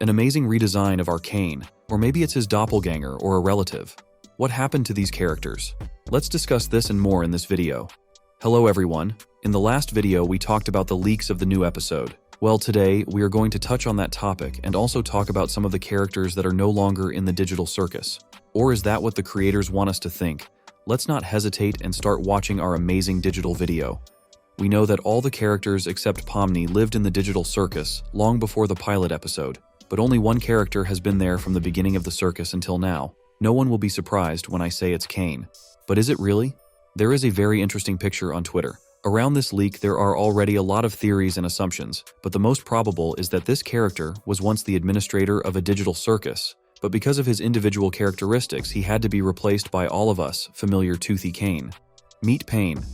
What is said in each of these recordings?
An amazing redesign of our Kane, or maybe it's his doppelganger or a relative. What happened to these characters? Let's discuss this and more in this video. Hello everyone. In the last video we talked about the leaks of the new episode. Well, today we are going to touch on that topic and also talk about some of the characters that are no longer in the digital circus. Or is that what the creators want us to think? Let's not hesitate and start watching our amazing digital video. We know that all the characters except Pomni lived in the digital circus long before the pilot episode, but only one character has been there from the beginning of the circus until now. No one will be surprised when I say it's Kane. But is it really? There is a very interesting picture on Twitter. Around this leak, there are already a lot of theories and assumptions, but the most probable is that this character was once the administrator of a digital circus, but because of his individual characteristics, he had to be replaced by all of us familiar Toothy Kane. Meet Pain.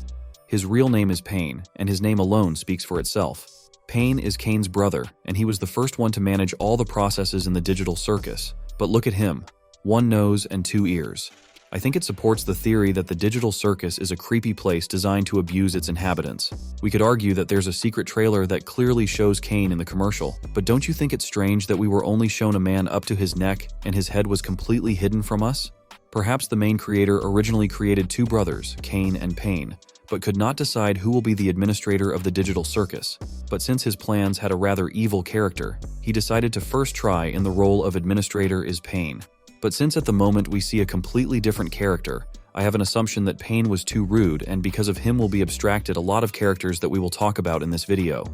His real name is Pain, and his name alone speaks for itself. Pain is Kane's brother, and he was the first one to manage all the processes in the digital circus. But look at him. One nose and two ears. I think it supports the theory that the digital circus is a creepy place designed to abuse its inhabitants. We could argue that there's a secret trailer that clearly shows Kane in the commercial, but don't you think it's strange that we were only shown a man up to his neck and his head was completely hidden from us? Perhaps the main creator originally created two brothers, Kane and Pain, but could not decide who will be the administrator of the digital circus. But since his plans had a rather evil character, he decided to first try in the role of administrator is Pain. But since at the moment we see a completely different character, I have an assumption that Pain was too rude, and because of him will be abstracted a lot of characters that we will talk about in this video.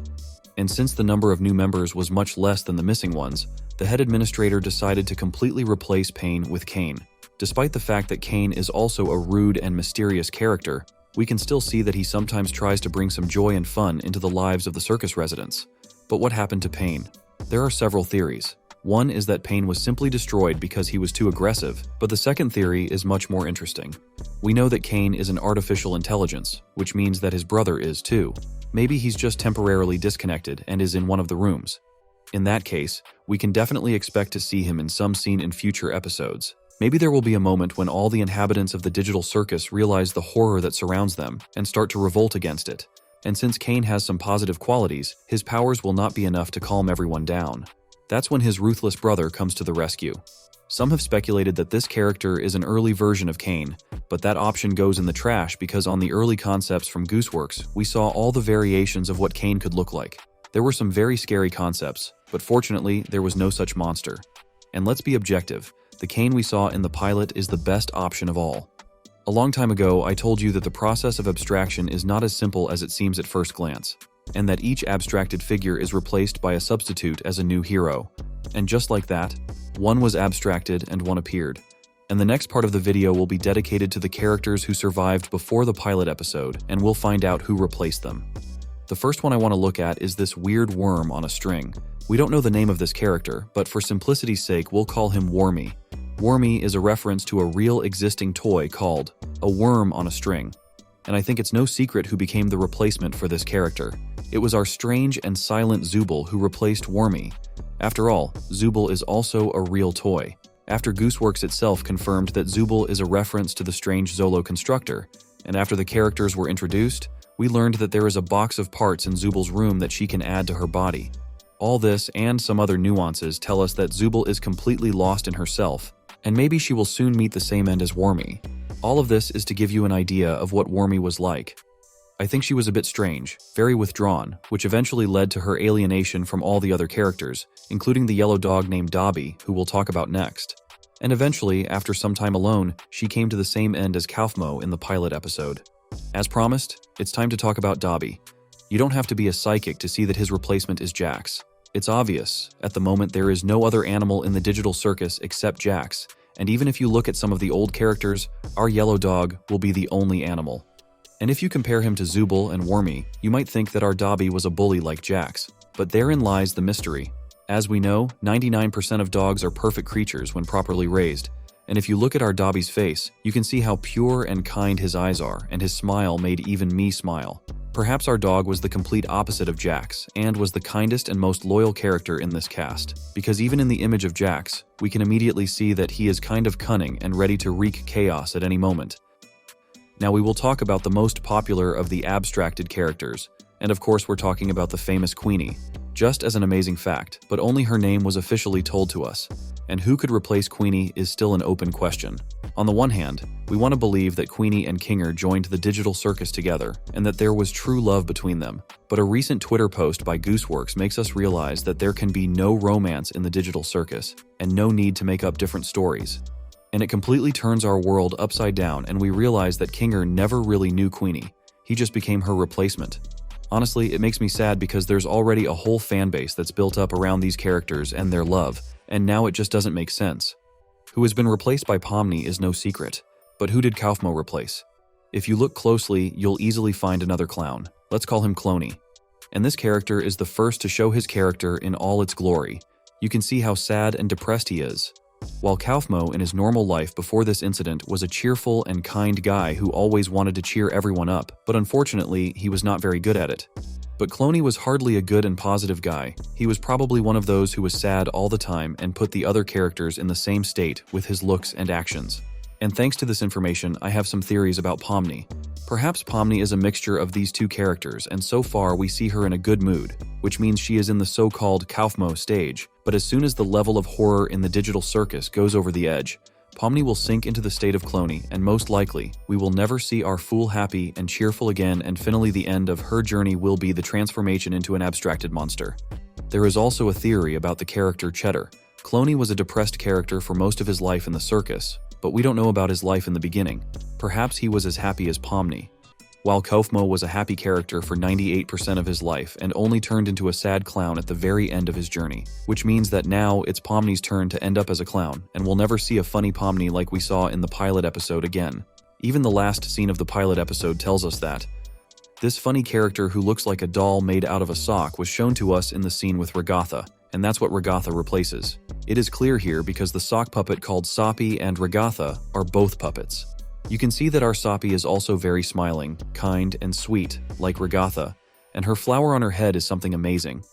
And since the number of new members was much less than the missing ones, the head administrator decided to completely replace Pain with Kane. Despite the fact that Kane is also a rude and mysterious character, we can still see that he sometimes tries to bring some joy and fun into the lives of the circus residents. But what happened to Pain? There are several theories. One is that Pain was simply destroyed because he was too aggressive, but the second theory is much more interesting. We know that Kane is an artificial intelligence, which means that his brother is too. Maybe he's just temporarily disconnected and is in one of the rooms. In that case, we can definitely expect to see him in some scene in future episodes. Maybe there will be a moment when all the inhabitants of the digital circus realize the horror that surrounds them and start to revolt against it. And since Kane has some positive qualities, his powers will not be enough to calm everyone down. That's when his ruthless brother comes to the rescue. Some have speculated that this character is an early version of Kane, but that option goes in the trash because on the early concepts from Gooseworx, we saw all the variations of what Kane could look like. There were some very scary concepts, but fortunately, there was no such monster. And let's be objective, the Kane we saw in the pilot is the best option of all. A long time ago, I told you that the process of abstraction is not as simple as it seems at first glance, and that each abstracted figure is replaced by a substitute as a new hero. And just like that, one was abstracted and one appeared. And the next part of the video will be dedicated to the characters who survived before the pilot episode, and we'll find out who replaced them. The first one I want to look at is this weird worm on a string. We don't know the name of this character, but for simplicity's sake, we'll call him Warmy. Warmy is a reference to a real existing toy called a worm on a string. And I think it's no secret who became the replacement for this character. It was our strange and silent Zooble who replaced Warmy. After all, Zooble is also a real toy. After Gooseworx itself confirmed that Zooble is a reference to the strange Zolo constructor, and after the characters were introduced, we learned that there is a box of parts in Zooble's room that she can add to her body. All this and some other nuances tell us that Zooble is completely lost in herself, and maybe she will soon meet the same end as Warmy. All of this is to give you an idea of what Warmy was like. I think she was a bit strange, very withdrawn, which eventually led to her alienation from all the other characters, including the yellow dog named Dobby, who we'll talk about next. And eventually, after some time alone, she came to the same end as Kaufmo in the pilot episode. As promised, it's time to talk about Dobby. You don't have to be a psychic to see that his replacement is Jax. It's obvious, at the moment there is no other animal in the digital circus except Jax, and even if you look at some of the old characters, our yellow dog will be the only animal. And if you compare him to Zooble and Warmy, you might think that our Dobby was a bully like Jax. But therein lies the mystery. As we know, 99% of dogs are perfect creatures when properly raised. And if you look at our Dobby's face, you can see how pure and kind his eyes are, and his smile made even me smile. Perhaps our dog was the complete opposite of Jax, and was the kindest and most loyal character in this cast. Because even in the image of Jax, we can immediately see that he is kind of cunning and ready to wreak chaos at any moment. Now we will talk about the most popular of the abstracted characters, And of course we're talking about the famous Queenie. Just as an amazing fact, but only her name was officially told to us. And who could replace Queenie is still an open question. On the one hand, we want to believe that Queenie and Kinger joined the digital circus together, and that there was true love between them. But a recent Twitter post by Gooseworx makes us realize that there can be no romance in the digital circus, and no need to make up different stories. And it completely turns our world upside down, and we realize that Kinger never really knew Queenie. He just became her replacement. Honestly, it makes me sad because there's already a whole fan base that's built up around these characters and their love, and now it just doesn't make sense. Who has been replaced by Pomni is no secret, but who did Kaufmo replace? If you look closely, you'll easily find another clown. Let's call him Cloney. And this character is the first to show his character in all its glory. You can see how sad and depressed he is. While Kaufmo in his normal life before this incident was a cheerful and kind guy who always wanted to cheer everyone up, but unfortunately he was not very good at it. But Cloney was hardly a good and positive guy. He was probably one of those who was sad all the time and put the other characters in the same state with his looks and actions. And thanks to this information, I have some theories about Pomni. Perhaps Pomni is a mixture of these two characters, and so far we see her in a good mood, which means she is in the so-called Kaufmo stage. But as soon as the level of horror in the digital circus goes over the edge, Pomni will sink into the state of Cloney, and most likely, we will never see our fool happy and cheerful again, and finally the end of her journey will be the transformation into an abstracted monster. There is also a theory about the character Cheddar. Cloney was a depressed character for most of his life in the circus, but we don't know about his life in the beginning. Perhaps he was as happy as Pomni. While Kaufmo was a happy character for 98% of his life and only turned into a sad clown at the very end of his journey, which means that now it's Pomni's turn to end up as a clown, and we'll never see a funny Pomni like we saw in the pilot episode again. Even the last scene of the pilot episode tells us that. This funny character who looks like a doll made out of a sock was shown to us in the scene with Regatha, and that's what Regatha replaces. It is clear here because the sock puppet called Soppy and Regatha are both puppets. You can see that our Soppy is also very smiling, kind, and sweet, like Regatha, and her flower on her head is something amazing.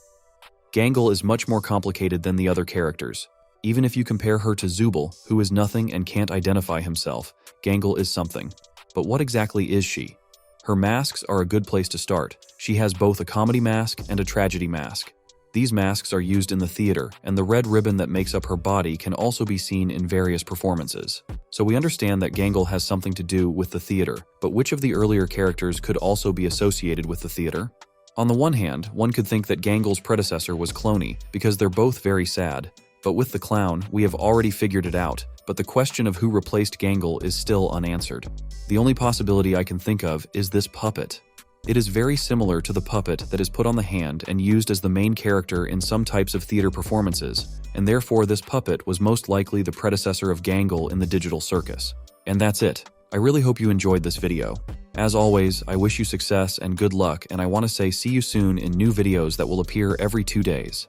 Gangle is much more complicated than the other characters. Even if you compare her to Zubul, who is nothing and can't identify himself, Gangle is something. But what exactly is she? Her masks are a good place to start. She has both a comedy mask and a tragedy mask. These masks are used in the theater, and the red ribbon that makes up her body can also be seen in various performances. So we understand that Gangle has something to do with the theater, but which of the earlier characters could also be associated with the theater? On the one hand, one could think that Gangle's predecessor was Cloney, because they're both very sad. But with the clown, we have already figured it out, but the question of who replaced Gangle is still unanswered. The only possibility I can think of is this puppet. It is very similar to the puppet that is put on the hand and used as the main character in some types of theater performances, and therefore this puppet was most likely the predecessor of Gangle in the digital circus. And that's it. I really hope you enjoyed this video. As always, I wish you success and good luck, and I want to say see you soon in new videos that will appear every 2 days.